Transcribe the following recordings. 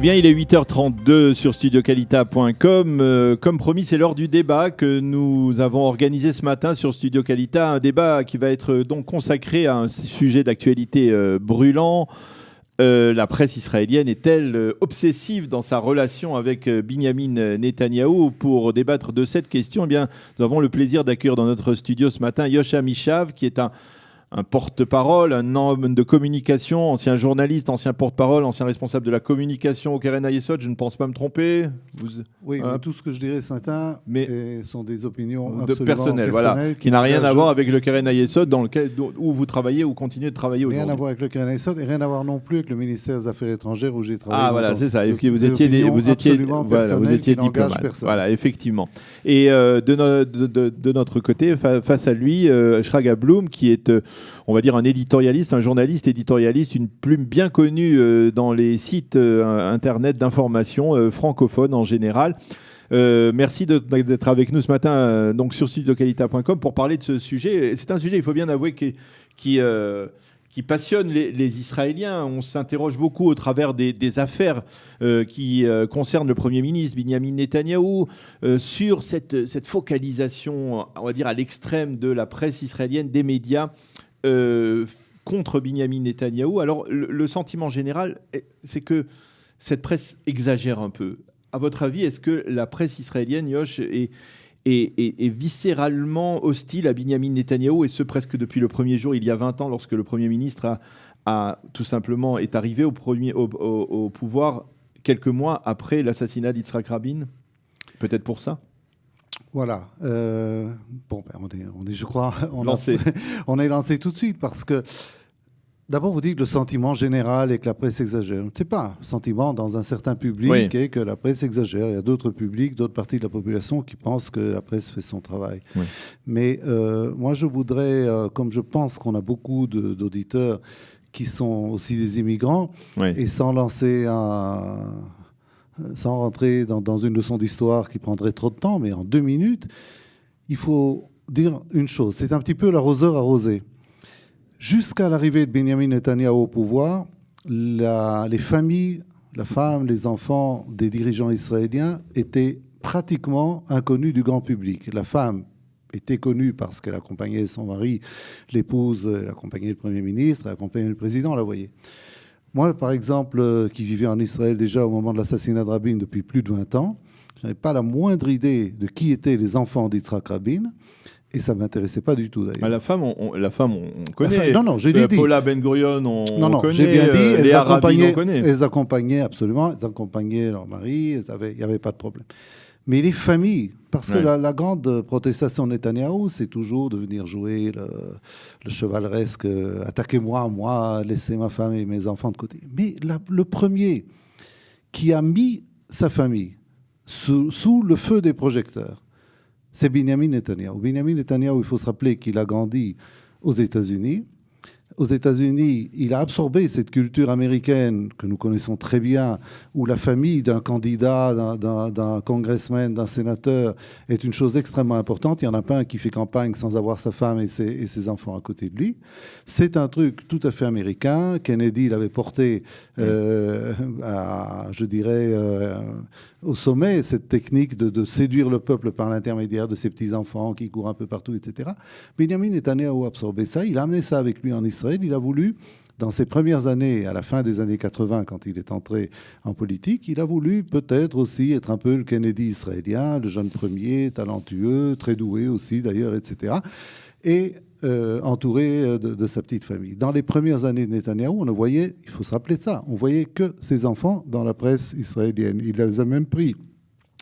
Eh bien, il est 8h32 sur studiocalita.com. Comme promis, c'est l'heure du débat que nous avons organisé ce matin sur Studio Calita. Un débat qui va être donc consacré à un sujet d'actualité brûlant. La presse israélienne est-elle obsessive dans sa relation avec Binyamin Netanyahou? Pour débattre de cette question, eh bien, nous avons le plaisir d'accueillir dans notre studio ce matin Yosh Amishav, qui est un porte-parole, un homme de communication, ancien journaliste, ancien porte-parole, ancien responsable de la communication au Keren Hayesod, je ne pense pas me tromper. Oui, mais tout ce que je dirais ce matin sont des opinions absolument personnelles, voilà, qui n'a rien à voir avec le Keren Hayesod où vous travaillez ou continuez de travailler aujourd'hui. Rien à voir avec le Keren Hayesod et rien à voir non plus avec le ministère des Affaires étrangères où j'ai travaillé. Ah voilà, c'est ça. Et vous étiez diplomate. Voilà, effectivement. Et de notre côté, face à lui, Shraga Blum, qui est on va dire un éditorialiste, un journaliste éditorialiste, une plume bien connue dans les sites internet d'information francophones en général. Merci d'être avec nous ce matin donc sur studiocalita.com pour parler de ce sujet. C'est un sujet, il faut bien avouer, qui passionne les Israéliens. On s'interroge beaucoup au travers des affaires qui concernent le Premier ministre Binyamin Netanyahou, sur cette focalisation, on va dire, à l'extrême de la presse israélienne, des médias, contre Binyamin Netanyahou. Alors, le sentiment général, c'est que cette presse exagère un peu. À votre avis, est-ce que la presse israélienne, Yosh, est viscéralement hostile à Binyamin Netanyahou, et ce presque depuis le premier jour, il y a 20 ans, lorsque le Premier ministre tout simplement est arrivé au pouvoir quelques mois après l'assassinat d'Yitzhak Rabin? Peut-être pour ça. Voilà. On est, je crois, lancé. On est lancé tout de suite parce que d'abord, vous dites que le sentiment général est que la presse exagère. Ce n'est pas un sentiment dans un certain public et que la presse exagère. Il y a d'autres publics, d'autres parties de la population qui pensent que la presse fait son travail. Oui. Mais moi, je voudrais, comme je pense qu'on a beaucoup d'auditeurs qui sont aussi des immigrants, et sans rentrer dans une leçon d'histoire qui prendrait trop de temps, mais en 2 minutes, il faut dire une chose. C'est un petit peu l'arroseur arrosé. Jusqu'à l'arrivée de Binyamin Netanyahou au pouvoir, les familles, la femme, les enfants des dirigeants israéliens étaient pratiquement inconnus du grand public. La femme était connue parce qu'elle accompagnait son mari, l'épouse, elle accompagnait le Premier ministre, elle accompagnait le président, la voyez. Moi, par exemple, qui vivais en Israël déjà au moment de l'assassinat de Rabin depuis plus de 20 ans, je n'avais pas la moindre idée de qui étaient les enfants d'Yitzhak Rabin. Et ça ne m'intéressait pas du tout, d'ailleurs. La femme, on connaît. Non, j'ai dit. Paula Ben Gurion, on connaît. J'ai bien dit. Léa Rabin, on connaît. Elles accompagnaient, absolument. Elles accompagnaient leur mari. Il n'y avait pas de problème. Mais les familles, parce que la grande protestation de Netanyahou, c'est toujours de venir jouer le chevaleresque, attaquez-moi, moi, laissez ma femme et mes enfants de côté. Mais le premier qui a mis sa famille sous le feu des projecteurs, c'est Binyamin Netanyahou. Binyamin Netanyahou, il faut se rappeler qu'il a grandi aux États-Unis. Aux États-Unis, il a absorbé cette culture américaine que nous connaissons très bien, où la famille d'un candidat, d'un congressman, d'un sénateur est une chose extrêmement importante. Il n'y en a pas un qui fait campagne sans avoir sa femme et ses enfants à côté de lui. C'est un truc tout à fait américain. Kennedy l'avait porté, au sommet, cette technique de séduire le peuple par l'intermédiaire de ses petits-enfants qui courent un peu partout, etc. Binyamin Netanyahou a absorbé ça. Il a amené ça avec lui en Israël. Il a voulu, dans ses premières années, à la fin des années 80, quand il est entré en politique, il a voulu peut-être aussi être un peu le Kennedy israélien, le jeune premier, talentueux, très doué aussi d'ailleurs, etc. Et entouré de sa petite famille. Dans les premières années de Netanyahou, on ne voyait, il faut se rappeler de ça, on voyait que ses enfants dans la presse israélienne. Il les a même pris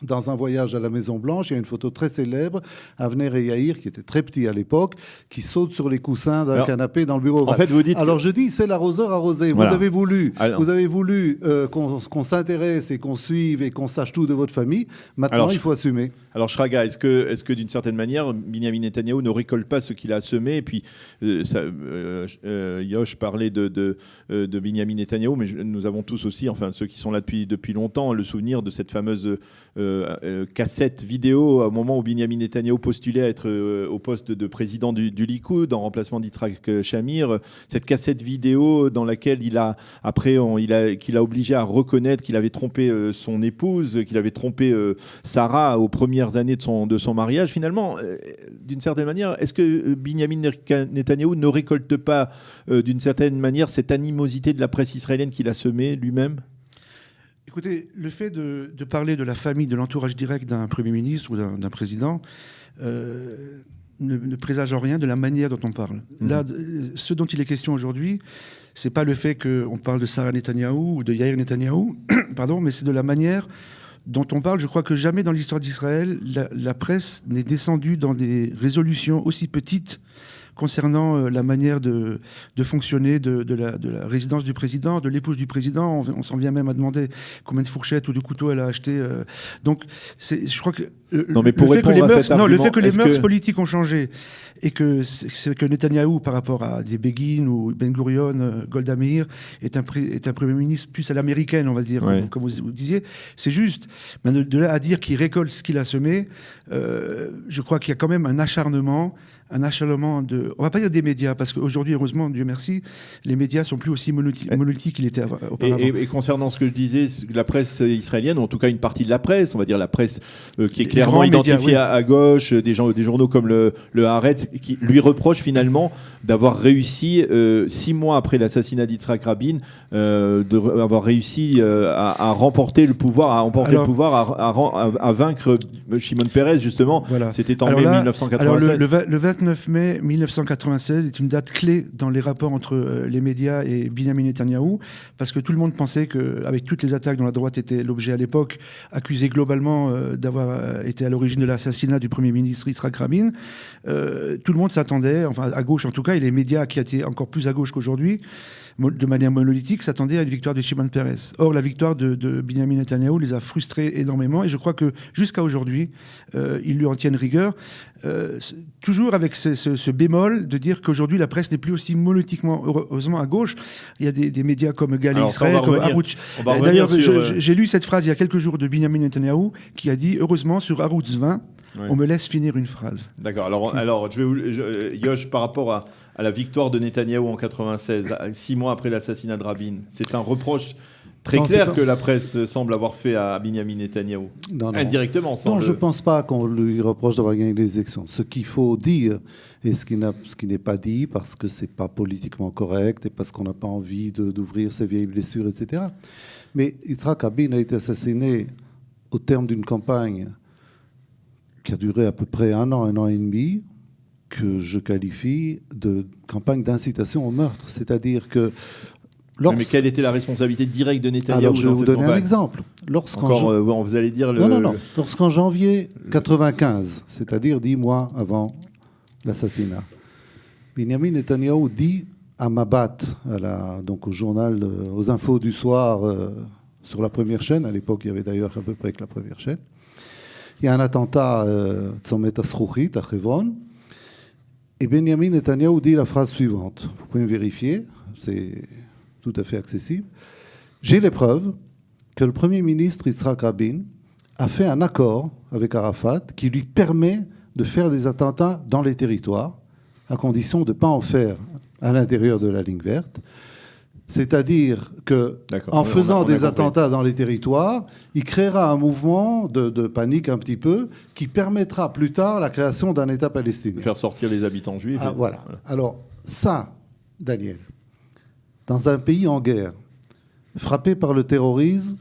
dans un voyage à la Maison-Blanche. Il y a une photo très célèbre, Avner et Yair, qui était très petit à l'époque, qui sautent sur les coussins d'un canapé dans le bureau ovale. En fait, vous dites alors je dis, c'est l'arroseur arrosé. Voilà. Vous avez voulu qu'on s'intéresse et qu'on suive et qu'on sache tout de votre famille. Maintenant, il faut assumer. Alors Shraga, est-ce que d'une certaine manière, Binyamin Netanyahou ne récolte pas ce qu'il a semé? Et puis, Yosh parlait de Binyamin Netanyahou, mais nous avons tous aussi, enfin ceux qui sont là depuis longtemps, le souvenir de cette fameuse cassette vidéo au moment où Binyamin Netanyahou postulait à être au poste de président du Likoud en remplacement d'Yitzhak Shamir. Cette cassette vidéo dans laquelle qu'il a obligé à reconnaître qu'il avait trompé son épouse, qu'il avait trompé Sarah aux premières années de son mariage. Finalement, d'une certaine manière, est-ce que Binyamin Netanyahou ne récolte pas d'une certaine manière cette animosité de la presse israélienne qu'il a semée lui-même ? Écoutez, le fait de parler de la famille, de l'entourage direct d'un Premier ministre ou d'un président ne présage en rien de la manière dont on parle. Là, ce dont il est question aujourd'hui, c'est pas le fait qu'on parle de Sarah Netanyahou ou de Yair Netanyahou, pardon, mais c'est de la manière dont on parle. Je crois que jamais dans l'histoire d'Israël, la presse n'est descendue dans des résolutions aussi petites concernant la manière de fonctionner de la résidence du président, de l'épouse du président. On s'en vient même à demander combien de fourchettes ou de couteaux elle a acheté. Donc, je crois que non, mais pour répondre à cet argument, le fait que les mœurs politiques ont changé et que Netanyahou, par rapport à des Begin ou Ben Gurion, Golda Meir, est un Premier ministre plus à l'américaine, on va dire, comme vous disiez, c'est juste. Mais de là à dire qu'il récolte ce qu'il a semé, je crois qu'il y a quand même un acharnement de... On va pas dire des médias, parce qu'aujourd'hui, heureusement, Dieu merci, les médias sont plus aussi monolithiques qu'ils étaient auparavant. Et concernant ce que je disais, la presse israélienne, ou en tout cas une partie de la presse, on va dire la presse qui est clairement identifiée à gauche, des journaux comme le Haaretz, qui lui reprochent finalement d'avoir réussi, 6 mois après l'assassinat d'Yitzhak Rabin, d'avoir réussi à remporter le pouvoir, à vaincre Shimon Peres, justement. Voilà. C'était en mai 1996. Alors le 29 mai 1996 est une date clé dans les rapports entre les médias et Binyamin Netanyahou, parce que tout le monde pensait qu'avec toutes les attaques dont la droite était l'objet à l'époque, accusé globalement d'avoir été à l'origine de l'assassinat du Premier ministre Yitzhak Rabin, tout le monde s'attendait, enfin à gauche en tout cas, et les médias qui étaient encore plus à gauche qu'aujourd'hui, de manière monolithique, s'attendaient à une victoire de Shimon Peres. Or, la victoire de Binyamin Netanyahou les a frustrés énormément, et je crois que jusqu'à aujourd'hui, ils lui en tiennent rigueur, toujours avec ce bémol de dire qu'aujourd'hui, la presse n'est plus aussi monolithiquement, heureusement, à gauche. Il y a des médias comme Gali Israël, comme Arutz. D'ailleurs, j'ai lu cette phrase il y a quelques jours de Binyamin Netanyahou, qui a dit, heureusement, sur Arutz 20, on me laisse finir une phrase. D'accord. Alors Yosh, par rapport à la victoire de Netanyahou en 96, 6 mois après l'assassinat de Rabin, c'est un reproche très clair que la presse semble avoir fait à Binyamin Netanyahou. Non. Indirectement. Non, je ne pense pas qu'on lui reproche d'avoir gagné les élections. Ce qu'il faut dire, et ce qui n'est pas dit, parce que ce n'est pas politiquement correct, et parce qu'on n'a pas envie d'ouvrir ses vieilles blessures, etc. Mais Yitzhak Rabin a été assassiné au terme d'une campagne qui a duré à peu près un an et demi, que je qualifie de campagne d'incitation au meurtre. C'est-à-dire que... Mais quelle était la responsabilité directe de Netanyahou? Alors, je vais vous donner un exemple. Vous allez dire... Non. Lorsqu'en janvier 95, c'est-à-dire 10 mois avant l'assassinat, Binyamin Netanyahou dit à Mabat, donc au journal, aux infos du soir, sur la première chaîne, à l'époque, il y avait d'ailleurs à peu près que la première chaîne, il y a un attentat Tzomet Asrouchit à Hebron, et Binyamin Netanyahou dit la phrase suivante. Vous pouvez me vérifier, c'est tout à fait accessible. J'ai les preuves que le Premier ministre Yitzhak Rabin a fait un accord avec Arafat qui lui permet de faire des attentats dans les territoires, à condition de ne pas en faire à l'intérieur de la ligne verte. C'est-à-dire qu'en faisant des attentats dans les territoires, il créera un mouvement de panique un petit peu qui permettra plus tard la création d'un État palestinien. Faire sortir les habitants juifs. Voilà. Alors ça, Daniel, dans un pays en guerre, frappé par le terrorisme,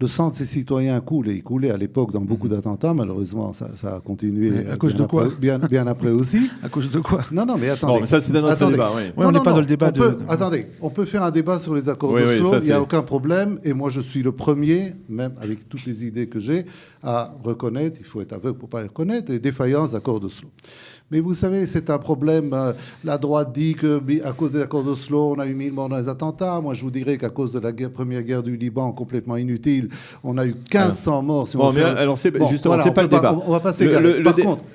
le sang de ses citoyens coule, et il coulait à l'époque dans beaucoup d'attentats. Malheureusement, ça a continué. À cause de quoi ? Bien après aussi. À cause de quoi ? Non, mais attendez. Mais ça, c'est un autre débat. Oui. On n'est pas dans le débat Attendez, on peut faire un débat sur les accords d'Oslo, il n'y a aucun problème. Et moi, je suis le premier, même avec toutes les idées que j'ai, à reconnaître, il faut être aveugle pour ne pas les reconnaître, les défaillances d'accords d'Oslo. Mais vous savez, c'est un problème. La droite dit qu'à cause des accords d'Oslo, on a eu 1000 morts dans les attentats. Moi, je vous dirais qu'à cause de la première guerre du Liban, complètement inutile, on a eu 1500 morts. Si alors justement, c'est pas le débat. On va passer.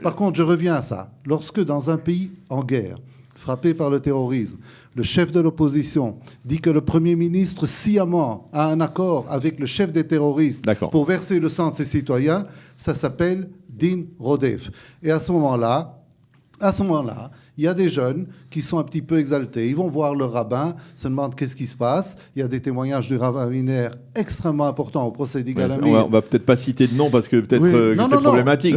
Par contre, je reviens à ça. Lorsque dans un pays en guerre, frappé par le terrorisme, le chef de l'opposition dit que le Premier ministre sciemment a un accord avec le chef des terroristes pour verser le sang de ses citoyens, ça s'appelle Din Rodef. Et à ce moment-là, il y a des jeunes qui sont un petit peu exaltés. Ils vont voir le rabbin, se demandent qu'est-ce qui se passe. Il y a des témoignages du rabbin Wiener extrêmement importants au procès d'Yigal Amir. On va peut-être pas citer de nom parce que peut-être que c'est problématique.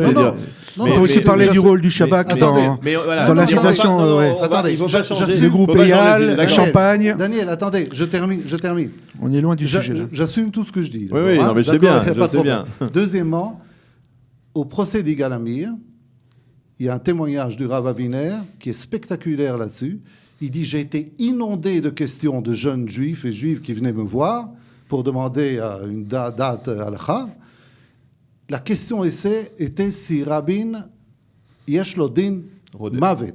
On peut aussi parler du rôle du Shabak dans la citation du groupe Eyal, Champagne. Daniel, attendez, je termine. On est loin du sujet. J'assume tout ce que je dis. Oui, non, mais je sais bien. Deuxièmement, au procès d'Yigal Amir, il y a un témoignage du Rav Aviner qui est spectaculaire là-dessus. Il dit « J'ai été inondé de questions de jeunes juifs et juives qui venaient me voir pour demander une date halakha. La question était si Rabin yesh lo din mavet ».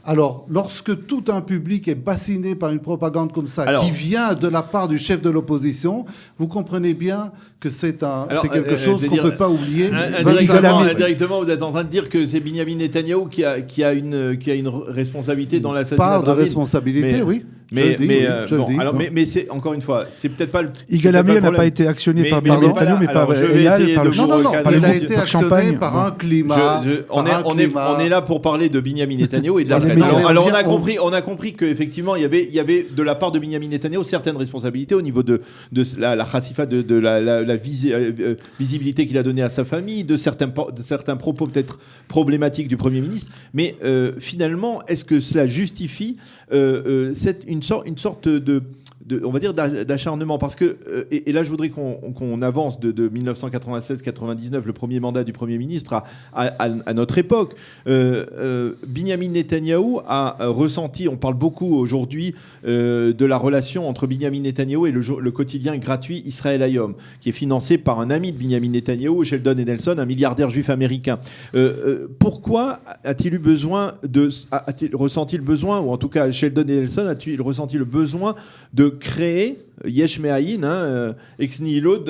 Alors, lorsque tout un public est bassiné par une propagande comme ça, qui vient de la part du chef de l'opposition, vous comprenez bien que c'est quelque chose qu'on ne peut pas oublier. Indirectement, vous êtes en train de dire que c'est Binyamin Netanyahou qui a une responsabilité dans l'assassinat de Rabin. Part de responsabilité, oui. Mais c'est encore une fois, c'est peut-être pas le. Yigal Amir n'a pas été actionné par Netanyahou, mais par Eyal, par il a été actionné par un climat. On est là pour parler de Binyamin Netanyahou et de la presse. Alors on a compris qu'effectivement il y avait de la part de Binyamin Netanyahou certaines responsabilités au niveau de la chassifa, de la visibilité qu'il a donnée à sa famille, de certains propos peut-être problématiques du Premier ministre. Mais finalement, est-ce que cela justifie une sorte de on va dire d'acharnement, parce que et là je voudrais qu'on avance de 1996-99, le premier mandat du Premier ministre à notre époque. Binyamin Netanyahou a ressenti, on parle beaucoup aujourd'hui de la relation entre Binyamin Netanyahou et le quotidien gratuit Israël Hayom, qui est financé par un ami de Binyamin Netanyahou, Sheldon Adelson, un milliardaire juif américain. Pourquoi a-t-il ressenti le besoin, ou en tout cas Sheldon Adelson a-t-il ressenti le besoin de créer Yesh Me'ayin, ex nihilo,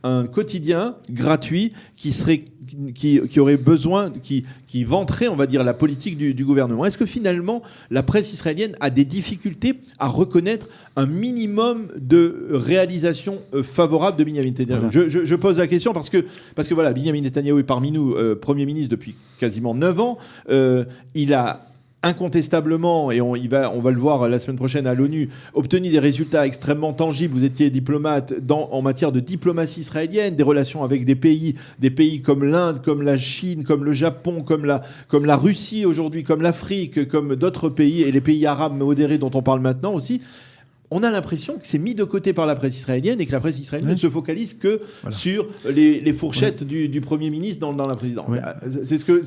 un quotidien gratuit qui aurait besoin, qui vanterait, on va dire, la politique du gouvernement. Est-ce que finalement la presse israélienne a des difficultés à reconnaître un minimum de réalisation favorable de Binyamin Netanyahou? Voilà. Je pose la question parce que voilà, Binyamin Netanyahou est parmi nous Premier ministre depuis quasiment 9 ans. Il a incontestablement, et on va le voir la semaine prochaine à l'ONU, obtenu des résultats extrêmement tangibles. Vous étiez diplomate en matière de diplomatie israélienne, des relations avec des pays comme l'Inde, comme la Chine, comme le Japon, comme la Russie aujourd'hui, comme l'Afrique, comme d'autres pays, et les pays arabes modérés dont on parle maintenant aussi. On a l'impression que c'est mis de côté par la presse israélienne et que la presse israélienne ne se focalise que sur les fourchettes du Premier ministre dans la présidence. Ouais. C'est ce que...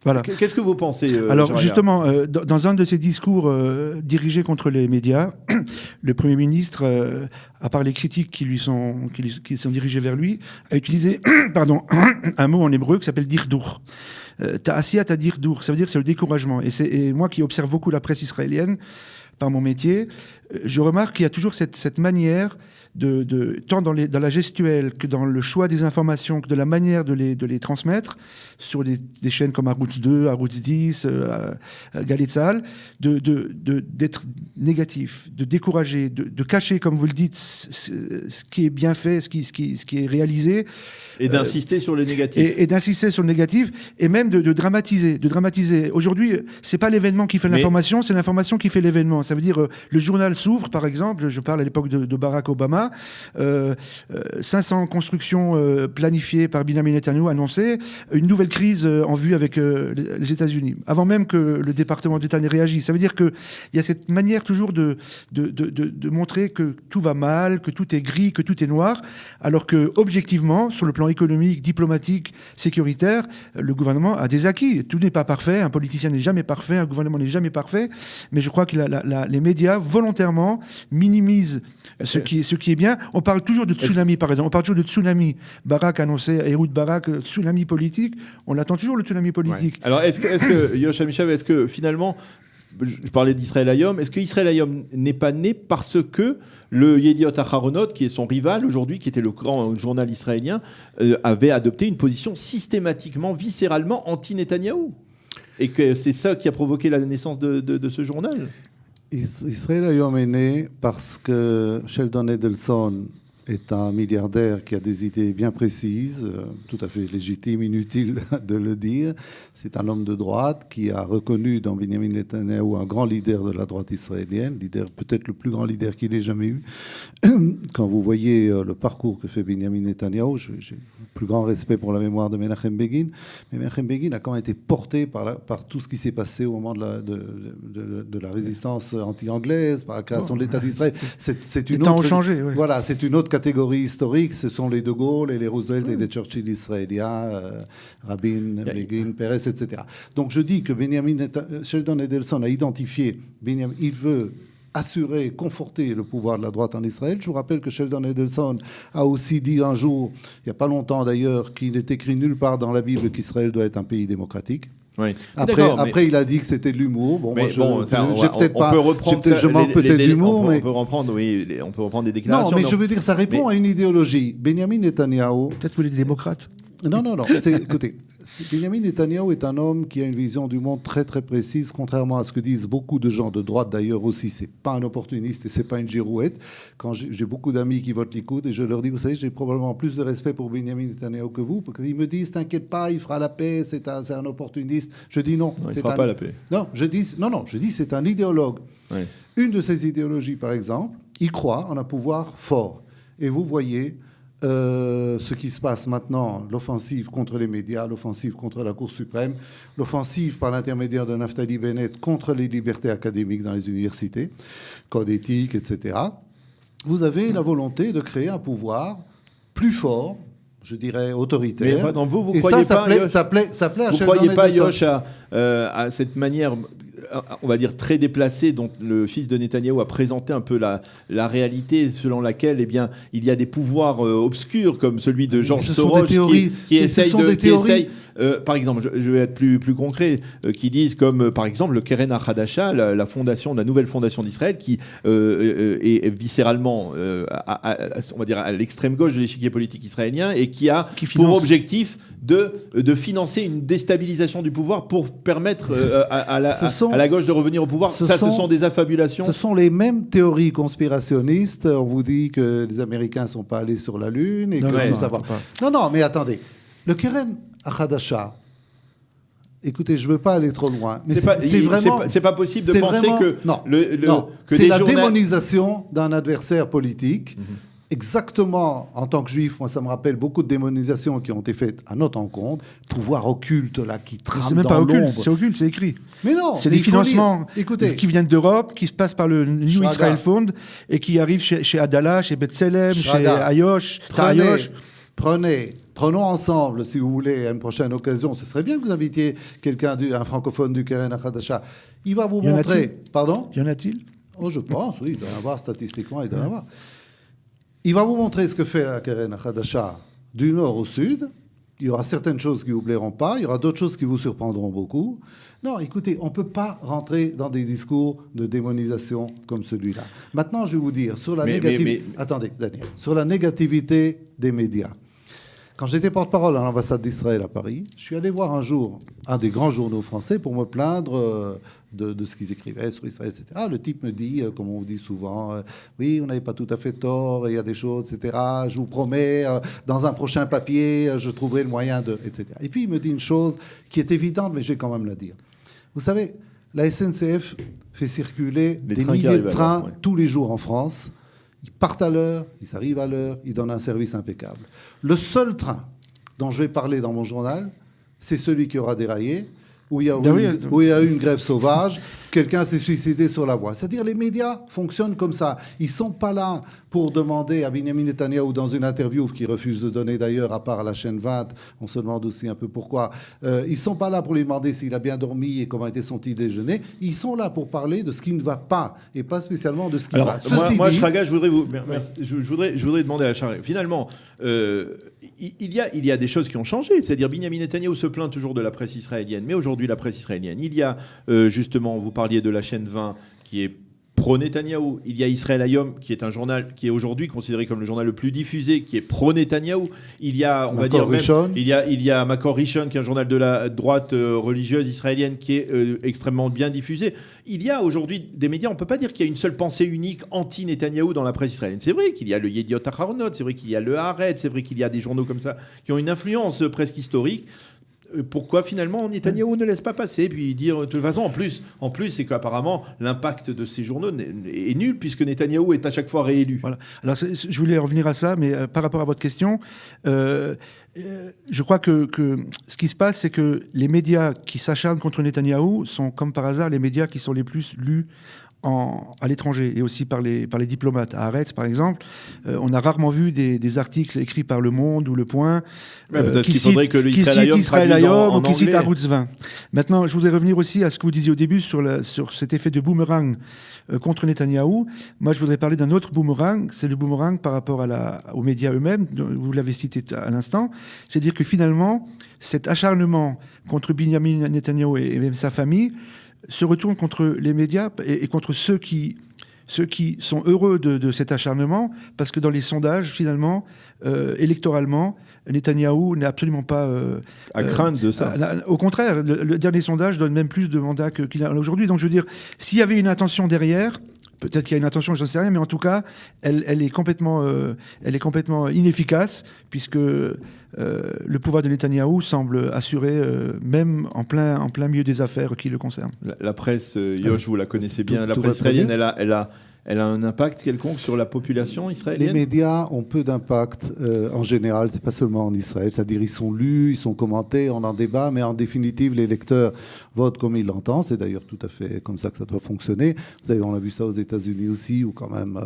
Voilà. Qu'est-ce que vous pensez Alors justement, dans un de ses discours dirigés contre les médias, le Premier ministre, à part les critiques qui sont dirigées vers lui, a utilisé un mot en hébreu qui s'appelle dirdour. Ta'asiyat à dirdour, ça veut dire c'est le découragement. Et moi qui observe beaucoup la presse israélienne par mon métier, je remarque qu'il y a toujours cette manière tant dans la gestuelle que dans le choix des informations, que de la manière de les transmettre sur des chaînes comme Arutz 2, Arutz 10, Galei Tzahal, d'être négatif, de décourager, de cacher, comme vous le dites, ce qui est bien fait, ce qui est réalisé. Et d'insister sur le négatif. Et d'insister sur le négatif, et même de dramatiser. Aujourd'hui, c'est pas l'événement qui fait l'information, c'est l'information qui fait l'événement. Ça veut dire, le journal s'ouvre, par exemple, je parle à l'époque de Barack Obama, 500 constructions planifiées par Binyamin Netanyahou annoncées, une nouvelle crise en vue avec les États-Unis, avant même que le département d'État n'ait réagi. Ça veut dire qu'il y a cette manière toujours de montrer que tout va mal, que tout est gris, que tout est noir, alors que objectivement, sur le plan économique, diplomatique, sécuritaire, le gouvernement a des acquis. Tout n'est pas parfait, un politicien n'est jamais parfait, un gouvernement n'est jamais parfait, mais je crois que les médias volontairement minimisent ce qui est bien. On parle toujours de tsunami, par exemple. On parle toujours de tsunami. Barak annonçait, Ehud Barak, tsunami politique. On attend toujours le tsunami politique. Ouais. Alors, est-ce que Yoshua Michav, est-ce que finalement, je parlais d'Israël Hayom, est-ce que Israël Hayom n'est pas né parce que le Yediot Aharonot, qui est son rival aujourd'hui, qui était le grand journal israélien, avait adopté une position systématiquement, viscéralement anti-Netanyahou? et que c'est ça qui a provoqué la naissance de ce journal. Israël Hayom est né parce que Sheldon Adelson est un milliardaire qui a des idées bien précises, tout à fait légitimes, inutile de le dire. C'est un homme de droite qui a reconnu dans Benjamin Netanyahou un grand leader de la droite israélienne, peut-être le plus grand leader qu'il ait jamais eu. Quand vous voyez le parcours que fait Benjamin Netanyahou, j'ai le plus grand respect pour la mémoire de Menachem Begin, mais Menachem Begin a quand même été porté par tout ce qui s'est passé au moment de la résistance anti-anglaise, par la création de l'État d'Israël. C'est une autre, changé, ouais. Voilà, c'est une autre catégorie historique. Ce sont les De Gaulle et les Roosevelt et les Churchill israéliens, Rabin, Begin, Peres, etc. Donc je dis que Sheldon Adelson a identifié il veut assurer, conforter le pouvoir de la droite en Israël. Je vous rappelle que Sheldon Adelson a aussi dit un jour, il n'y a pas longtemps d'ailleurs, qu'il n'est écrit nulle part dans la Bible qu'Israël doit être un pays démocratique. Oui. Après, il a dit que c'était de l'humour. Bon, moi, je manque peut-être d'humour, mais on peut reprendre, on peut reprendre des déclarations. Non, mais je veux dire, ça répond à une idéologie. Benjamin Netanyahou. Peut-être que vous êtes démocrate. Non. Écoutez, Benjamin Netanyahou est un homme qui a une vision du monde très très précise, contrairement à ce que disent beaucoup de gens de droite d'ailleurs aussi. C'est pas un opportuniste et c'est pas une girouette. Quand j'ai beaucoup d'amis qui votent Likoud et je leur dis, vous savez, j'ai probablement plus de respect pour Benjamin Netanyahou que vous, parce qu'ils me disent, t'inquiète pas, il fera la paix, c'est un opportuniste. Je dis non. Il fera pas la paix. Non, je dis c'est un idéologue. Oui. Une de ses idéologies, par exemple, il croit en un pouvoir fort. Et vous voyez ce qui se passe maintenant, l'offensive contre les médias, l'offensive contre la Cour suprême, l'offensive par l'intermédiaire de Naftali Bennett contre les libertés académiques dans les universités, code éthique, etc. Vous avez la volonté de créer un pouvoir plus fort, je dirais autoritaire. Mais vous croyez ça plaît à Vous ne croyez pas, Yosh, à cette manière, on va dire, très déplacée dont le fils de Netanyahou a présenté un peu la réalité selon laquelle il y a des pouvoirs obscurs comme celui de George Soros qui essaye par exemple, je vais être plus concret, qui disent comme par exemple le Keren HaChadasha, la fondation, la nouvelle fondation d'Israël qui est viscéralement on va dire à l'extrême gauche de l'échiquier politique israélien et qui a pour objectif de financer une déstabilisation du pouvoir pour permettre à la gauche de revenir au pouvoir. Ce sont des affabulations. Ce sont les mêmes théories conspirationnistes. On vous dit que les Américains ne sont pas allés sur la Lune et que tout ça va. Non, mais attendez. Le Keren HaChadasha, écoutez, je ne veux pas aller trop loin, mais c'est pas possible de penser que c'est la démonisation d'un adversaire politique. Exactement, en tant que juif, moi, ça me rappelle beaucoup de démonisations qui ont été faites à notre encontre. Pouvoir occulte, là, qui trame dans l'ombre. C'est occulte, c'est écrit. Mais non, c'est des financements qui viennent d'Europe, qui se passent par le New Israel Fund et qui arrivent chez Adala, chez B'Tselem, chez Ayosh. Prenons ensemble, si vous voulez, à une prochaine occasion. Ce serait bien que vous invitiez un francophone du Keren HaChadasha. Il va vous montrer... Pardon ? Y en a-t-il ? Oh, je pense, oui. Il doit y en avoir statistiquement, il doit y en avoir. Il va vous montrer ce que fait la Keren HaChadasha du nord au sud. Il y aura certaines choses qui ne vous plairont pas. Il y aura d'autres choses qui vous surprendront beaucoup. Non, écoutez, on ne peut pas rentrer dans des discours de démonisation comme celui-là. Maintenant, je vais vous dire, sur la Attendez, Daniel. Sur la négativité des médias. Quand j'étais porte-parole à l'ambassade d'Israël à Paris, je suis allé voir un jour un des grands journaux français pour me plaindre de ce qu'ils écrivaient sur Israël, etc. Le type me dit, comme on vous dit souvent, oui, vous n'avez pas tout à fait tort, il y a des choses, etc. Je vous promets, dans un prochain papier, je trouverai le moyen de... etc. Et puis il me dit une chose qui est évidente, mais je vais quand même la dire. Vous savez, la SNCF fait circuler des milliers de trains tous les jours en France. Ils partent à l'heure, ils arrivent à l'heure, ils donnent un service impeccable. Le seul train dont je vais parler dans mon journal, c'est celui qui aura déraillé, où il y a eu une grève sauvage, quelqu'un s'est suicidé sur la voie. C'est-à-dire les médias fonctionnent comme ça. Ils ne sont pas là pour demander à Benjamin Netanyahou, dans une interview qu'il refuse de donner d'ailleurs, à part à la chaîne 20, on se demande aussi un peu pourquoi, ils ne sont pas là pour lui demander s'il a bien dormi et comment était son petit déjeuner. Ils sont là pour parler de ce qui ne va pas et pas spécialement de ce qui va. Moi, Shraga, je voudrais demander à Shraga. Finalement, il y a des choses qui ont changé. C'est-à-dire Benjamin Netanyahou se plaint toujours de la presse israélienne, mais aujourd'hui la presse israélienne, il y a justement, vous parliez de la chaîne 20 qui est pro-Netanyahou. Il y a Israël Hayom, qui est un journal qui est aujourd'hui considéré comme le journal le plus diffusé, qui est pro-Netanyahou. Il y a, on va dire, il y a Makor Rishon, qui est un journal de la droite religieuse israélienne, qui est extrêmement bien diffusé. Il y a aujourd'hui des médias, on ne peut pas dire qu'il y a une seule pensée unique anti-Netanyahou dans la presse israélienne. C'est vrai qu'il y a le Yediot Aharonot, c'est vrai qu'il y a le Haaretz, c'est vrai qu'il y a des journaux comme ça qui ont une influence presque historique. Pourquoi finalement Netanyahou ne laisse pas passer, puis dire de toute façon, en plus c'est qu'apparemment l'impact de ces journaux est nul puisque Netanyahou est à chaque fois réélu. Voilà. Alors je voulais revenir à ça, mais par rapport à votre question, je crois que ce qui se passe, c'est que les médias qui s'acharnent contre Netanyahou sont comme par hasard les médias qui sont les plus lus à l'étranger et aussi par les diplomates. À Haaretz, par exemple, on a rarement vu des articles écrits par Le Monde ou Le Point qui citent Israël Hayom ou qui citent Arutz 20. Maintenant, je voudrais revenir aussi à ce que vous disiez au début sur cet effet de boomerang contre Netanyahou. Moi, je voudrais parler d'un autre boomerang. C'est le boomerang par rapport aux médias eux-mêmes. Vous l'avez cité à l'instant. C'est-à-dire que finalement, cet acharnement contre Binyamin Netanyahou et même sa famille se retourne contre les médias et contre ceux qui sont heureux de cet acharnement, parce que dans les sondages, finalement, électoralement, Netanyahou n'est absolument pas... à craindre de ça. Au contraire, le dernier sondage donne même plus de mandats qu'il a aujourd'hui. Donc je veux dire, s'il y avait une intention derrière... Peut-être qu'il y a une intention, je ne sais rien, mais en tout cas, elle est complètement inefficace, puisque le pouvoir de Netanyahou semble assuré, même en plein milieu des affaires qui le concernent. La presse, Yosh, vous la connaissez bien, la presse israélienne, elle a un impact quelconque sur la population israélienne ? Les médias ont peu d'impact en général, c'est pas seulement en Israël, c'est-à-dire ils sont lus, ils sont commentés, on en débat, mais en définitive les lecteurs votent comme ils l'entendent. C'est d'ailleurs tout à fait comme ça que ça doit fonctionner. Vous savez, on a vu ça aux États-Unis aussi, où quand même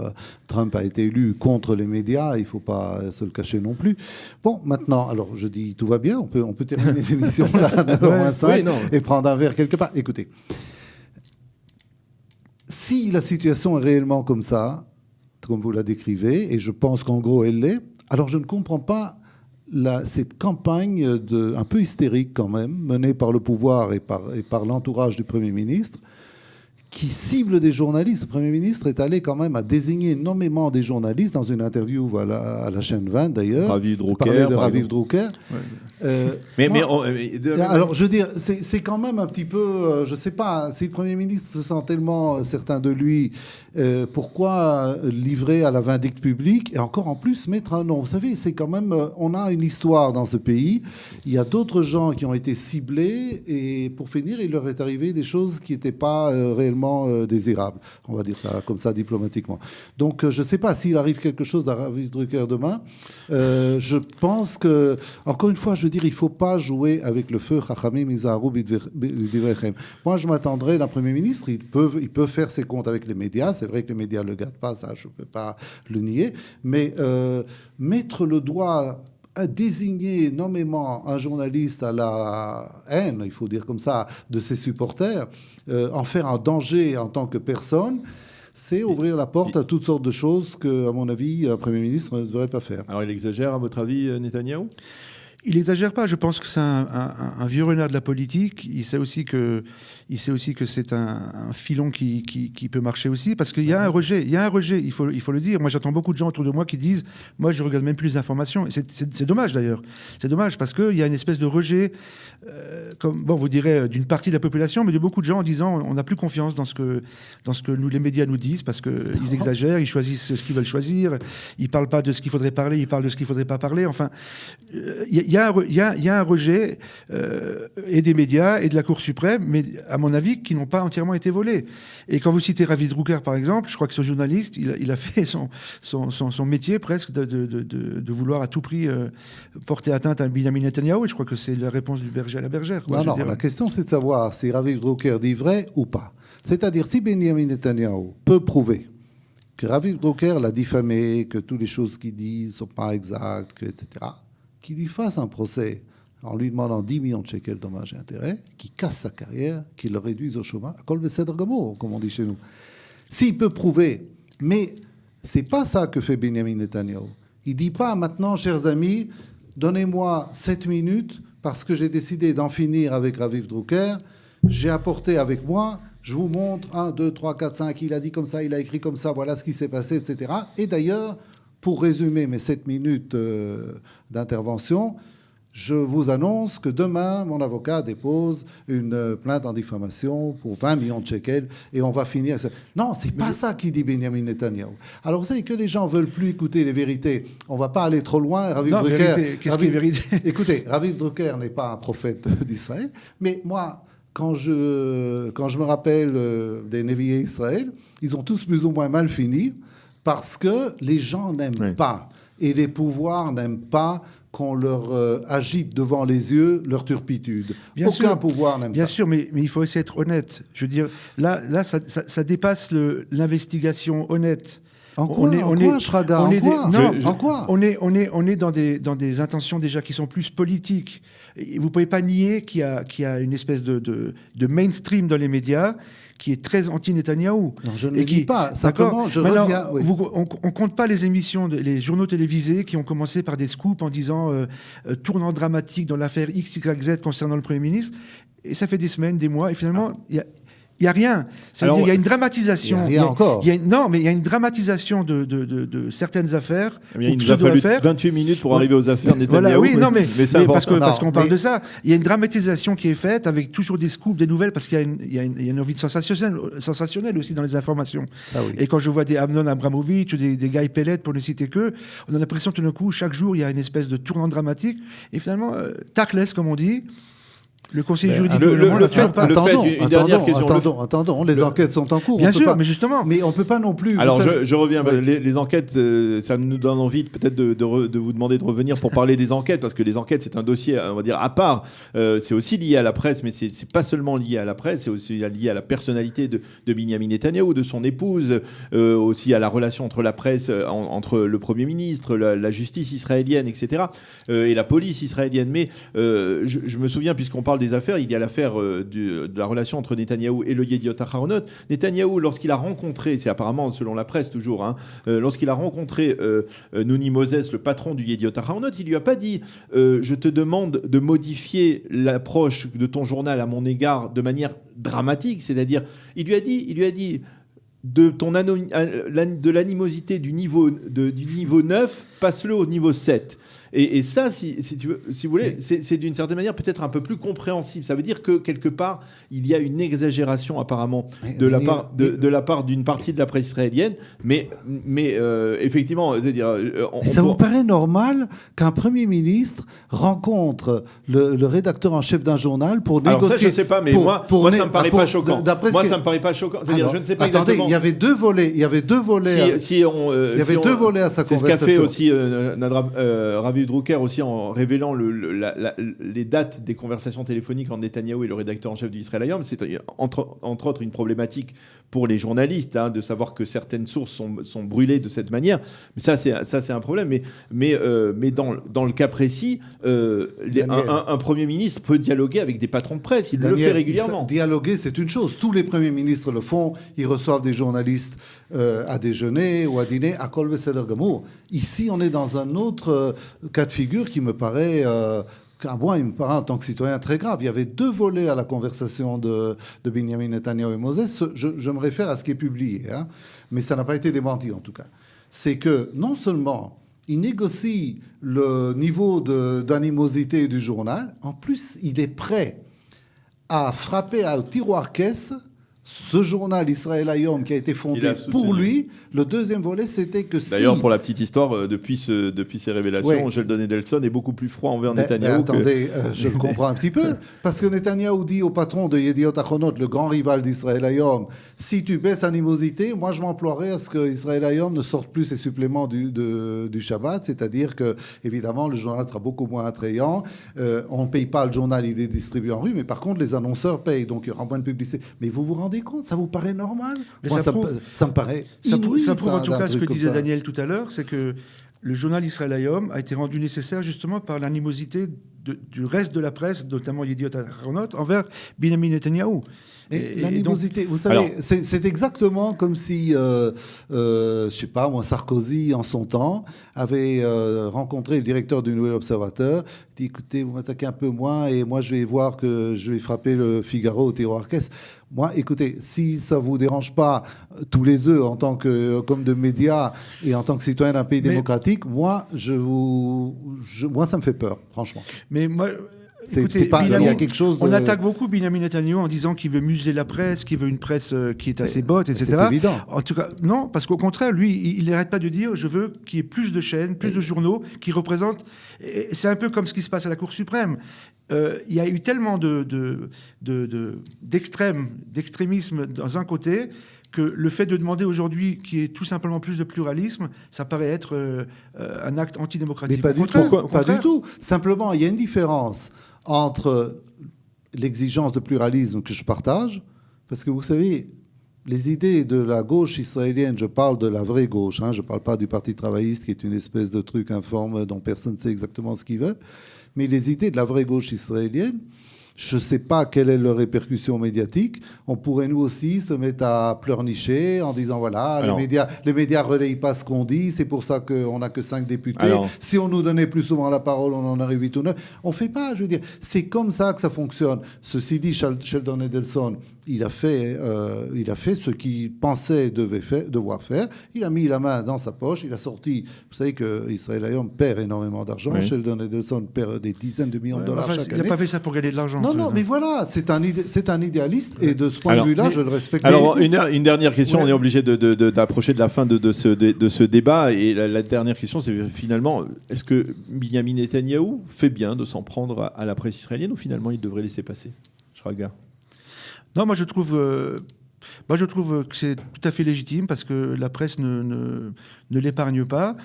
Trump a été élu contre les médias, il ne faut pas se le cacher non plus. Bon, maintenant, alors je dis tout va bien, on peut terminer l'émission là à 9h05 et prendre un verre quelque part. Écoutez. Si la situation est réellement comme ça, comme vous la décrivez, et je pense qu'en gros elle l'est, alors je ne comprends pas cette campagne un peu hystérique quand même, menée par le pouvoir et par l'entourage du Premier ministre, qui cible des journalistes. Le Premier ministre est allé quand même à désigner nommément des journalistes dans une interview à la chaîne 20 d'ailleurs. Raviv Drucker. Parlait de Raviv Drucker. Ouais. Alors je veux dire, c'est quand même un petit peu, je ne sais pas, si le Premier ministre se sent tellement certain de lui, pourquoi livrer à la vindicte publique et encore en plus mettre un nom. Vous savez, c'est quand même, on a une histoire dans ce pays. Il y a d'autres gens qui ont été ciblés et pour finir, il leur est arrivé des choses qui n'étaient pas réellement désirables. On va dire ça comme ça diplomatiquement. Donc je ne sais pas s'il arrive quelque chose à Raviv Drucker demain. Je pense que, encore une fois, je veux dire, il ne faut pas jouer avec le feu. Moi, je m'attendrais d'un Premier ministre, il peut faire ses comptes avec les médias. C'est vrai que les médias ne le gâtent pas, ça, je ne peux pas le nier. Mais mettre le doigt à désigner nommément un journaliste à la haine, il faut dire comme ça, de ses supporters, en faire un danger en tant que personne, c'est ouvrir la porte à toutes sortes de choses que, à mon avis, un Premier ministre ne devrait pas faire. Alors il exagère, à votre avis, Netanyahou ? Il n'exagère pas. Je pense que c'est un vieux renard de la politique. Il sait aussi que c'est un filon qui peut marcher aussi, parce qu'il y a un rejet. Il y a un rejet, il faut le dire. Moi, j'entends beaucoup de gens autour de moi qui disent « Moi, je ne regarde même plus les informations ». C'est dommage, d'ailleurs. C'est dommage, parce qu'il y a une espèce de rejet, vous direz, d'une partie de la population, mais de beaucoup de gens en disant « On n'a plus confiance dans ce que les médias nous disent, parce qu'ils exagèrent, ils choisissent ce qu'ils veulent choisir, ils ne parlent pas de ce qu'il faudrait parler, ils parlent de ce qu'il ne faudrait pas parler. » Enfin, il y a un rejet et des médias et de la Cour suprême, mais à mon avis, qui n'ont pas entièrement été volés. Et quand vous citez Raviv Drucker, par exemple, je crois que ce journaliste, il a fait son métier presque de vouloir à tout prix porter atteinte à Binyamin Netanyahou, et je crois que c'est la réponse du berger à la bergère. Non, la question c'est de savoir si Raviv Drucker dit vrai ou pas. C'est-à-dire, si Binyamin Netanyahou peut prouver que Raviv Drucker l'a diffamé, que toutes les choses qu'il dit ne sont pas exactes, etc., qu'il lui fasse un procès en lui demandant 10 millions de shekels dommages et intérêts, qu'il casse sa carrière, qu'il le réduise au chômage, kol beseder gamur, comme on dit chez nous. S'il peut prouver, mais c'est pas ça que fait Binyamin Netanyahou. Il dit pas maintenant, chers amis, donnez-moi 7 minutes parce que j'ai décidé d'en finir avec Raviv Drucker, j'ai apporté avec moi, Je vous montre 1, 2, 3, 4, 5, il a dit comme ça, il a écrit comme ça, voilà ce qui s'est passé, etc. Et d'ailleurs, pour résumer mes 7 minutes d'intervention, je vous annonce que demain, mon avocat dépose une plainte en diffamation pour 20 millions de shekels et on va finir. Non, c'est pas ça qui dit Benjamin Netanyahu. Alors, vous savez que les gens veulent plus écouter les vérités. On va pas aller trop loin. Raviv Drucker. Qu'est-ce qui est vérité ? Écoutez, Raviv Drucker n'est pas un prophète d'Israël, mais moi, quand je me rappelle des Néviés Israël, ils ont tous plus ou moins mal fini parce que les gens n'aiment pas et les pouvoirs n'aiment pas qu'on leur agite devant les yeux leur turpitude. Aucun pouvoir n'aime ça. Bien sûr, mais il faut aussi être honnête. Je veux dire, là ça dépasse l'investigation honnête. En quoi, On est dans des intentions déjà qui sont plus politiques. Et vous ne pouvez pas nier qu'il y a une espèce de mainstream dans les médias qui est très anti-Netanyahou. Non, je ne le dis pas. Simplement, je reviens... Oui. On ne compte pas les émissions, les journaux télévisés qui ont commencé par des scoops en disant tournant dramatique dans l'affaire XYZ concernant le Premier ministre. Et ça fait des semaines, des mois. Et finalement, il n'y a rien. C'est-à-dire, il y a une dramatisation. Il y a rien encore. Non, mais il y a une dramatisation de certaines affaires. Il nous a fallu 28 minutes pour arriver aux affaires Netanyahou. Voilà, oui, non, mais parce qu'on parle mais... de ça. Il y a une dramatisation qui est faite avec toujours des scoops, des nouvelles, parce qu'il y a une envie de sensationnelle aussi dans les informations. Ah oui. Et quand je vois des Amnon Abramovitch ou des Guy Pellet, pour ne citer que, on a l'impression tout d'un coup, chaque jour, il y a une espèce de tournant dramatique. Et finalement, tacless, comme on dit. Le conseiller juridique Attendons, les enquêtes sont en cours. Bien sûr, mais justement. Mais on ne peut pas non plus... Alors, je reviens. Les enquêtes, ça nous donne envie peut-être de vous demander de revenir pour parler des enquêtes, parce que les enquêtes, c'est un dossier, on va dire, à part. C'est aussi lié à la presse, mais c'est pas seulement lié à la presse, c'est aussi lié à la personnalité de Benjamin Netanyahou, de son épouse, aussi à la relation entre la presse, entre le Premier ministre, la justice israélienne, etc., et la police israélienne. Mais je me souviens, puisqu'on parle des affaires, il y a l'affaire de la relation entre Netanyahou et le Yediot Aharonot. Netanyahou, lorsqu'il a rencontré, c'est apparemment selon la presse toujours, lorsqu'il a rencontré Nouni Moses, le patron du Yediot Aharonot, il lui a pas dit je te demande de modifier l'approche de ton journal à mon égard de manière dramatique, c'est-à-dire il lui a dit de l'animosité du niveau 9, passe-le au niveau 7. Et ça, si vous voulez, c'est d'une certaine manière peut-être un peu plus compréhensible. Ça veut dire que quelque part, il y a une exagération apparemment de la part d'une partie de la presse israélienne. Mais effectivement, c'est-à-dire, ça vous paraît normal qu'un Premier ministre rencontre le rédacteur en chef d'un journal pour négocier... Alors ça, je ne sais pas, mais moi ça ne me paraît pas choquant. Ça me paraît pas choquant. C'est-à-dire, je ne sais pas attendez, exactement... il y avait deux volets. Il y avait deux volets à sa conversation. C'est ce qu'a fait aussi Raviv Drucker aussi en révélant les dates des conversations téléphoniques entre Netanyahou et le rédacteur en chef du Israël Hayom. C'est entre autres une problématique pour les journalistes de savoir que certaines sources sont brûlées de cette manière. Mais ça c'est un problème. Mais dans le cas précis, un Premier ministre peut dialoguer avec des patrons de presse. Il le fait régulièrement. Dialoguer, c'est une chose. Tous les Premiers ministres le font. Ils reçoivent des journalistes à déjeuner ou à dîner à Kol Beseder Gamour. Ici, on est dans un autre cas de figure qui me paraît, à moi, il me paraît en tant que citoyen très grave. Il y avait deux volets à la conversation de Benjamin Netanyahou et Moses. Je me réfère à ce qui est publié, mais ça n'a pas été démenti en tout cas. C'est que non seulement il négocie le niveau d'animosité du journal, en plus il est prêt à frapper au tiroir-caisse ce journal Israël Hayom qui a été fondé pour lui. Le deuxième volet, c'était que D'ailleurs, pour la petite histoire, depuis ces révélations, Sheldon Adelson est beaucoup plus froid envers Netanyahou. Attendez, je le comprends un petit peu. Parce que Netanyahou dit au patron de Yediot Ahronot, le grand rival d'Israël Hayom, si tu baisses animosité, moi je m'emploierai à ce que Israël Hayom ne sorte plus ses suppléments du Shabbat. C'est-à-dire que, évidemment, le journal sera beaucoup moins attrayant. On ne paye pas le journal, il est distribué en rue, mais par contre, les annonceurs payent. Donc il y aura moins de publicité. Mais vous vous rendez compte, ça vous paraît normal? Moi, ça me paraît inouï. Ça prouve en tout cas ce que disait Daniel tout à l'heure, c'est que le journal Israël Hayom a été rendu nécessaire justement par l'animosité du reste de la presse, notamment Yediot Ahronot, envers Benjamin Netanyahou. Et l'animosité, vous savez, c'est exactement comme si, je sais pas, moi, Sarkozy, en son temps, avait rencontré le directeur du Nouvel Observateur, dit, écoutez, vous m'attaquez un peu moins, et moi, je vais voir que je vais frapper le Figaro au tiroir caisse. Moi, écoutez, si ça vous dérange pas, tous les deux, en tant comme de médias et en tant que citoyen d'un pays démocratique, moi, moi, ça me fait peur, franchement. Mais moi... Écoutez, il y a quelque chose on attaque beaucoup Benjamin Netanyahou en disant qu'il veut museler la presse, qu'il veut une presse qui est assez botte, etc. C'est évident. En tout cas, non, parce qu'au contraire, lui, il n'arrête pas de dire je veux qu'il y ait plus de chaînes, plus de journaux qui représentent. C'est un peu comme ce qui se passe à la Cour suprême. Il y a eu tellement d'extrémisme dans un côté que le fait de demander aujourd'hui qu'il y ait tout simplement plus de pluralisme, ça paraît être un acte antidémocratique. Mais pas du tout. Simplement, il y a une différence entre l'exigence de pluralisme que je partage, parce que vous savez, les idées de la gauche israélienne, je parle de la vraie gauche, je ne parle pas du Parti travailliste qui est une espèce de truc informe dont personne ne sait exactement ce qu'il veut, mais les idées de la vraie gauche israélienne, je ne sais pas quelle est leur répercussion médiatique. On pourrait nous aussi se mettre à pleurnicher en disant voilà, les médias ne relayent pas ce qu'on dit, c'est pour ça qu'on n'a que 5 députés. Si on nous donnait plus souvent la parole, on en aurait 8 ou 9. On ne fait pas, je veux dire. C'est comme ça que ça fonctionne. Ceci dit, Sheldon Adelson, il a fait ce qu'il pensait devoir faire. Il a mis la main dans sa poche, il a sorti. Vous savez qu'Israël Hayom perd énormément d'argent. Oui. Sheldon Adelson perd des dizaines de millions de dollars chaque année. Il n'a pas fait ça pour gagner de l'argent. Non, mais voilà, c'est un idéaliste et de ce point de vue-là, je le respecte. Alors, une dernière question, on est obligé d'approcher de la fin de ce débat. Et la dernière question, c'est finalement, est-ce que Benjamin Netanyahou fait bien de s'en prendre à la presse israélienne ou finalement il devrait laisser passer? Shraga. Non, moi je trouve que c'est tout à fait légitime parce que la presse ne l'épargne pas.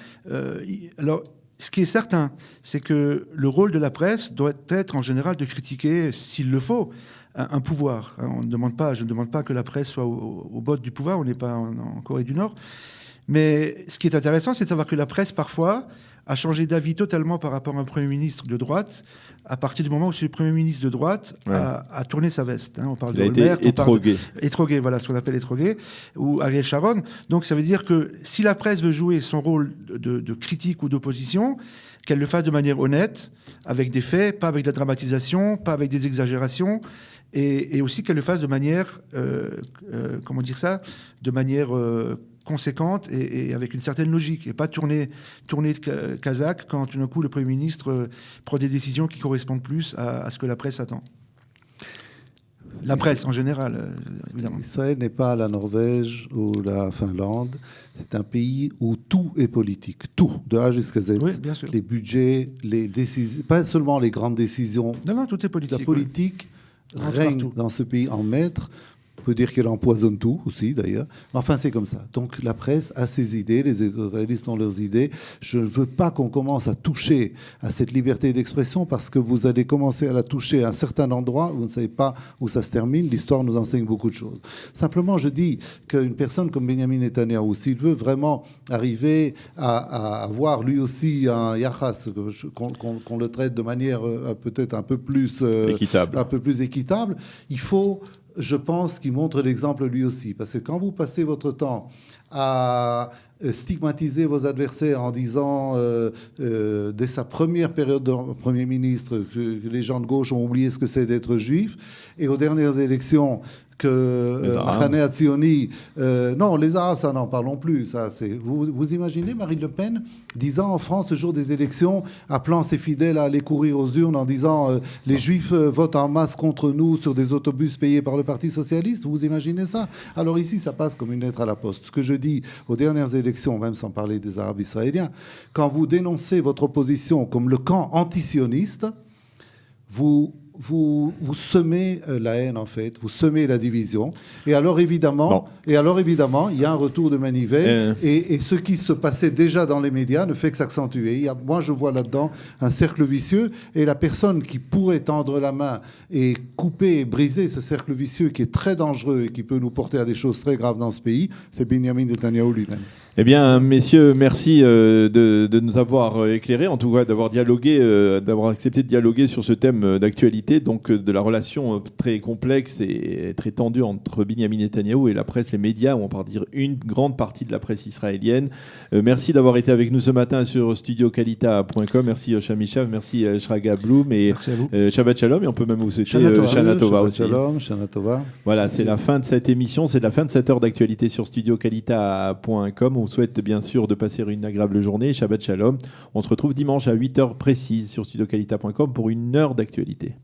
Alors, ce qui est certain, c'est que le rôle de la presse doit être en général de critiquer, s'il le faut, un pouvoir. Je ne demande pas que la presse soit au bord du pouvoir, on n'est pas en Corée du Nord. Mais ce qui est intéressant, c'est de savoir que la presse, parfois, a changé d'avis totalement par rapport à un Premier ministre de droite à partir du moment où ce Premier ministre de droite a tourné sa veste. On parle de Olmert, étrogué, voilà ce qu'on appelle étrogué, ou Ariel Sharon. Donc ça veut dire que si la presse veut jouer son rôle de critique ou d'opposition, qu'elle le fasse de manière honnête, avec des faits, pas avec de la dramatisation, pas avec des exagérations, et aussi qu'elle le fasse de manière, de manière conséquente et avec une certaine logique, et pas tourner de Kazakh quand tout d'un coup le Premier ministre prend des décisions qui correspondent plus à ce que la presse attend. La presse en général, évidemment. Israël n'est pas la Norvège ou la Finlande. C'est un pays où tout est politique. Tout, de A jusqu'à Z. Oui, bien sûr. Les budgets, les décisions, pas seulement les grandes décisions. Non, tout est politique. La politique règne dans ce pays en maître. On peut dire qu'elle empoisonne tout aussi, d'ailleurs. Mais enfin, c'est comme ça. Donc, la presse a ses idées, les éditorialistes ont leurs idées. Je ne veux pas qu'on commence à toucher à cette liberté d'expression parce que vous allez commencer à la toucher à un certain endroit, vous ne savez pas où ça se termine. L'histoire nous enseigne beaucoup de choses. Simplement, je dis qu'une personne comme Benjamin Netanyahou, s'il veut vraiment arriver à avoir lui aussi un yachas, qu'on le traite de manière peut-être un peu plus équitable, il faut... Je pense qu'il montre l'exemple lui aussi. Parce que quand vous passez votre temps à stigmatiser vos adversaires en disant, dès sa première période de Premier ministre, que les gens de gauche ont oublié ce que c'est d'être juif, et aux dernières élections, que Mahane Hatzioni... non, les Arabes, ça n'en parlons plus. Ça, vous imaginez Marine Le Pen disant en France, le jour des élections, appelant ses fidèles à aller courir aux urnes en disant les Juifs votent en masse contre nous sur des autobus payés par le Parti Socialiste. Vous imaginez ça? Alors ici, ça passe comme une lettre à la poste. Ce que je dis aux dernières élections, même sans parler des Arabes israéliens, quand vous dénoncez votre opposition comme le camp antisioniste, vous semez la haine, en fait, vous semez la division. Et alors, évidemment, il y a un retour de manivelle. Et ce qui se passait déjà dans les médias ne fait que s'accentuer. Moi, je vois là-dedans un cercle vicieux. Et la personne qui pourrait tendre la main et couper et briser ce cercle vicieux qui est très dangereux et qui peut nous porter à des choses très graves dans ce pays, c'est Benjamin Netanyahou lui-même. Eh bien, messieurs, merci de nous avoir éclairés, en tout cas d'avoir dialogué, d'avoir accepté de dialoguer sur ce thème d'actualité, donc de la relation très complexe et très tendue entre Binyamin Netanyahou et la presse, les médias, ou on peut dire une grande partie de la presse israélienne. Merci d'avoir été avec nous ce matin sur studiokalita.com. Merci Yoshua Mishav, merci Shraga Bloom et Merci à vous. Shabbat Shalom. Et on peut même vous souhaiter Shana Tova. Shana Tova aussi. Shalom, Shana Tova. Voilà, c'est la fin de cette émission, c'est la fin de cette heure d'actualité sur studiokalita.com. On vous souhaite bien sûr de passer une agréable journée. Shabbat Shalom. On se retrouve dimanche à 8h précise sur studiokalita.com pour une heure d'actualité.